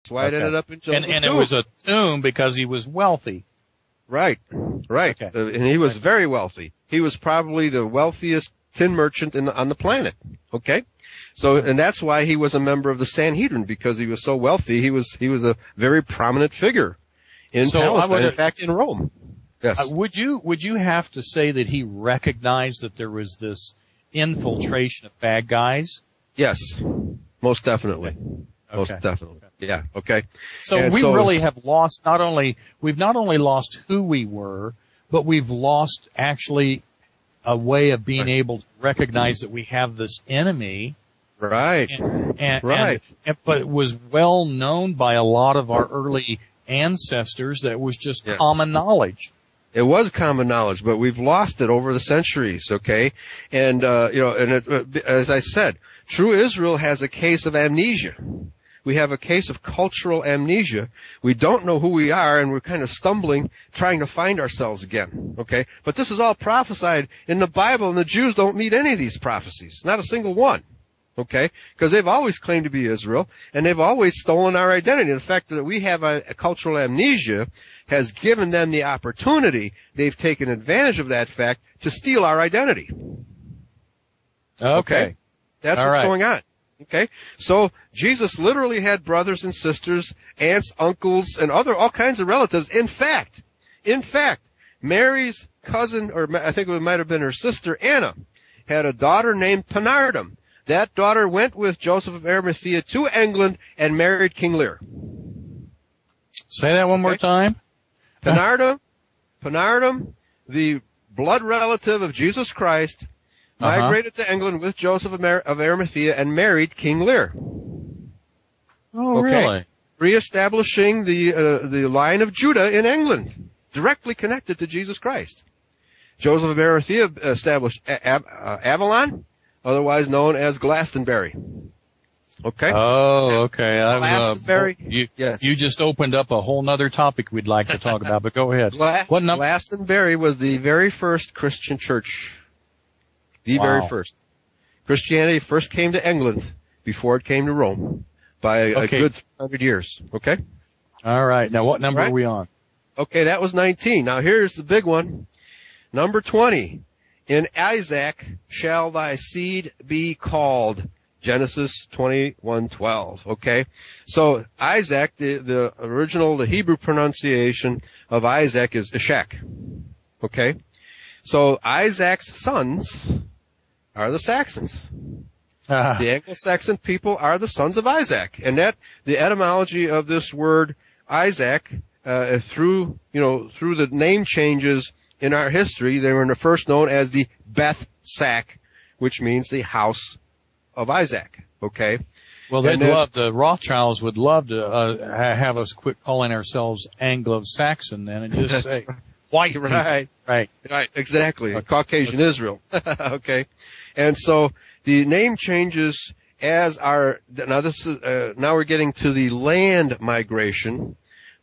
why it ended up in Joseph's tomb. And it was a tomb because he was wealthy. Right. Okay. And he was very wealthy. He was probably the wealthiest tin merchant on the planet. Okay? So, and that's why he was a member of the Sanhedrin, because he was so wealthy. He was a very prominent figure in Palestine, in fact, in Rome. Yes. Would you have to say that he recognized that there was this infiltration of bad guys? Yes. Most definitely. Okay. Most definitely. Yeah. Okay. So really have lost we've not only lost who we were, but we've lost actually a way of being able to recognize that we have this enemy. Right. But it was well known by a lot of our early ancestors that it was just common knowledge. It was common knowledge, but we've lost it over the centuries, okay? And, as I said, true Israel has a case of amnesia. We have a case of cultural amnesia. We don't know who we are, and we're kind of stumbling, trying to find ourselves again, okay? But this is all prophesied in the Bible, and the Jews don't meet any of these prophecies, not a single one, okay? Because they've always claimed to be Israel, and they've always stolen our identity. The fact that we have a cultural amnesia has given them the opportunity. They've taken advantage of that fact to steal our identity. Okay? That's what's going on. Okay? So Jesus literally had brothers and sisters, aunts, uncles, and all kinds of relatives. In fact, Mary's cousin, or I think it might have been her sister, Anna, had a daughter named Penardum. That daughter went with Joseph of Arimathea to England and married King Lear. Say that one more time. Penardum, the blood relative of Jesus Christ, migrated to England with Joseph of Arimathea and married King Lear. Oh, really? Reestablishing the line of Judah in England, directly connected to Jesus Christ. Joseph of Arimathea established Avalon, otherwise known as Glastonbury. Okay. Oh, okay. Glastonbury. Yes. You just opened up a whole nother topic we'd like to talk about, but go ahead. Glastonbury was the very first Christian church. The very first. Christianity first came to England before it came to Rome by a good 100 years. Okay. All right. Now, what number are we on? Okay, that was 19. Now, here's the big one. Number 20. In Isaac shall thy seed be called. Genesis 21:12. Okay, so Isaac, the original, the Hebrew pronunciation of Isaac is Ishak. Okay, so Isaac's sons are the Saxons. The Anglo-Saxon people are the sons of Isaac, and that the etymology of this word Isaac through the name changes in our history, they were first known as the Beth Sac, which means the house of Isaac. Okay. Well, the Rothschilds would love to have us quit calling ourselves Anglo-Saxon then and just say white. Right. Exactly. Okay. Caucasian Israel. Okay. And so the name changes now we're getting to the land migration.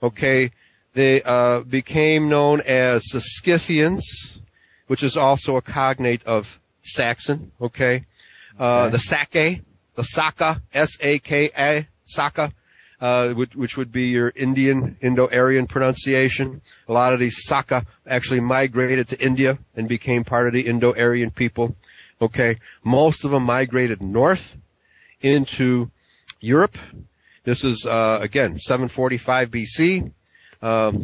Okay. They became known as the Scythians, which is also a cognate of Saxon. Okay. The Saka, S-A-K-A, Saka, which would be your Indo-Aryan pronunciation. A lot of these Saka actually migrated to India and became part of the Indo-Aryan people. Okay. Most of them migrated north into Europe. This is, again, 745 BC.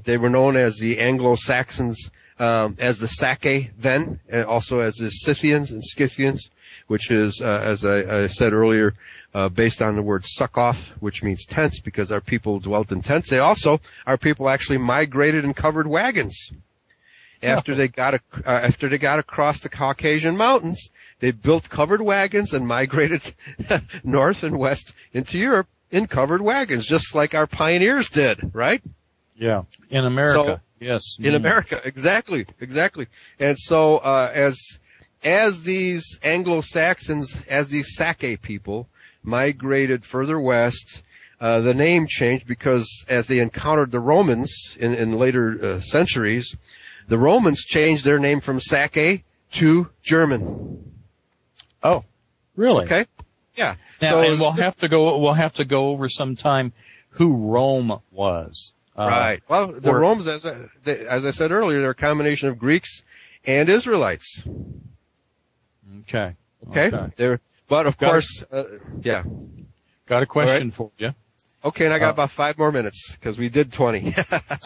They were known as the Anglo-Saxons, as the Saka then, and also as the Scythians and Scythians, which is, as I said earlier, based on the word Sukkoth, which means tents, because our people dwelt in tents. Our people actually migrated in covered wagons. After they got across the Caucasian mountains, they built covered wagons and migrated north and west into Europe in covered wagons, just like our pioneers did, right? Yeah, in America. Yes. In America, exactly. And so, as these Anglo-Saxons, as these Saka people migrated further west, the name changed because as they encountered the Romans in later centuries, the Romans changed their name from Saka to German. Oh, really? Okay. Yeah. Now, and we'll have to go over some time who Rome was. Right. Well, the Romans, as I said earlier, they're a combination of Greeks and Israelites. Okay. But of course, yeah. Got a question for you. Okay, and I got about 5 more minutes because we did 20.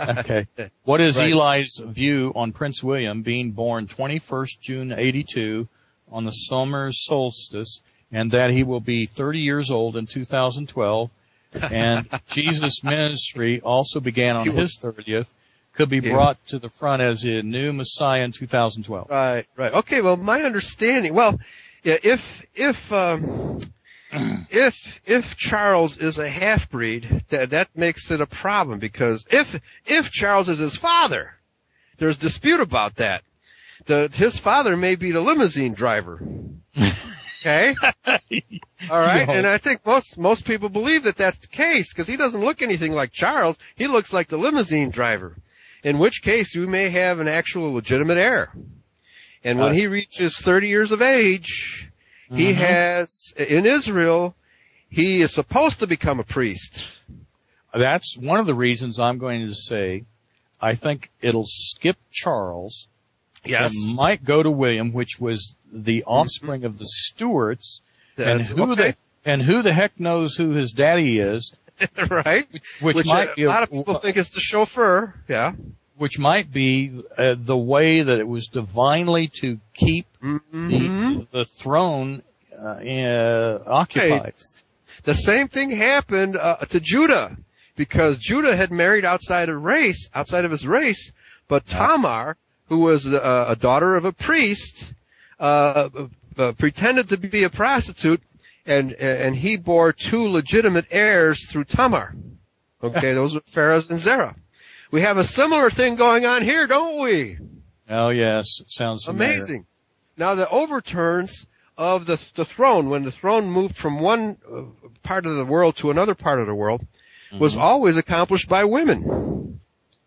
Okay. What is Eli's view on Prince William being born 21st June 82 on the summer solstice, and that he will be 30 years old in 2012, and Jesus' ministry also began on his 30th, could be brought to the front as a new Messiah in 2012? Right. Okay, well, my understanding, if Charles is a half-breed, that makes it a problem, because if Charles is his father, there's dispute about that. His father may be the limousine driver. Okay? All right? And I think most people believe that that's the case, because he doesn't look anything like Charles. He looks like the limousine driver, in which case we may have an actual legitimate heir. And when he reaches 30 years of age, he has, in Israel, he is supposed to become a priest. That's one of the reasons I'm going to say I think it'll skip Charles. Yes. It might go to William, which was the offspring of the Stuarts. And who the heck knows who his daddy is? Right. Which might be a lot of people think it's the chauffeur. Yeah. Which might be the way that it was divinely to keep the throne occupied. Okay. The same thing happened to Judah, because Judah had married outside of his race, but Tamar, who was a daughter of a priest, pretended to be a prostitute, and he bore 2 legitimate heirs through Tamar. Okay, those were Pharez and Zerah. We have a similar thing going on here, don't we? Oh, yes. Sounds familiar. Amazing. Now, the overturns of the throne, when the throne moved from one part of the world to another part of the world, was always accomplished by women.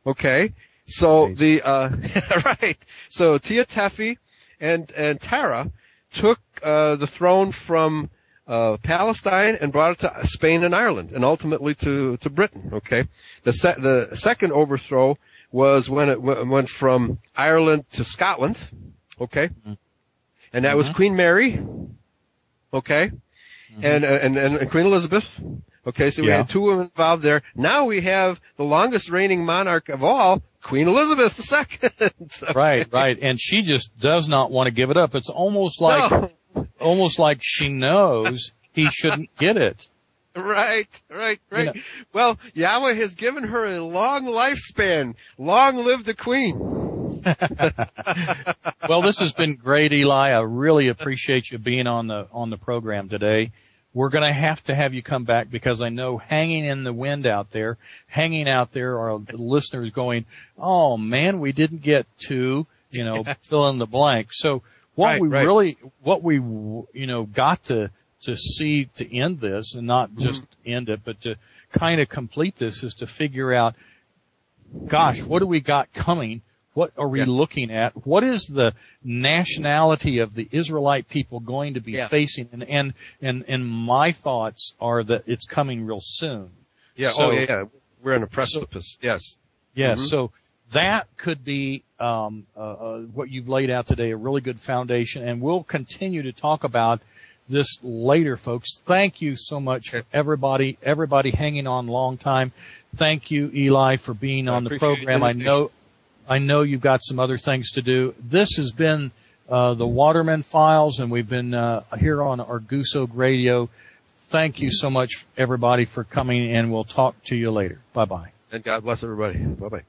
Okay? So right. So Tia Tephi and Tara took the throne from Palestine and brought it to Spain and Ireland, and ultimately to Britain. Okay, the second overthrow was when it went from Ireland to Scotland. Okay, and that was Queen Mary. Okay, and Queen Elizabeth. Okay, so we had 2 women involved there. Now we have the longest reigning monarch of all, Queen Elizabeth II. Right, and she just does not want to give it up. It's almost like she knows he shouldn't get it. Right. You know. Well, Yahweh has given her a long lifespan. Long live the Queen. Well, this has been great, Eli. I really appreciate you being on the program today. We're going to have you come back, because I know hanging in the wind out there are listeners going, oh man, we didn't get to, fill in the blank. So what we got to see to end this, and not just end it, but to kind of complete this, is to figure out, gosh, what do we got coming? What are we looking at? What is the nationality of the Israelite people going to be facing? And my thoughts are that it's coming real soon. Yeah. So, we're on a precipice. Yes. So that could be what you've laid out today, a really good foundation, and we'll continue to talk about this later, folks. Thank you so much for everybody hanging on a long time. Thank you, Eli, for being on the program. I know you've got some other things to do. This has been the Waterman Files, and we've been here on ArgusoogRadio. Thank you so much, everybody, for coming, and we'll talk to you later. Bye-bye. And God bless everybody. Bye-bye.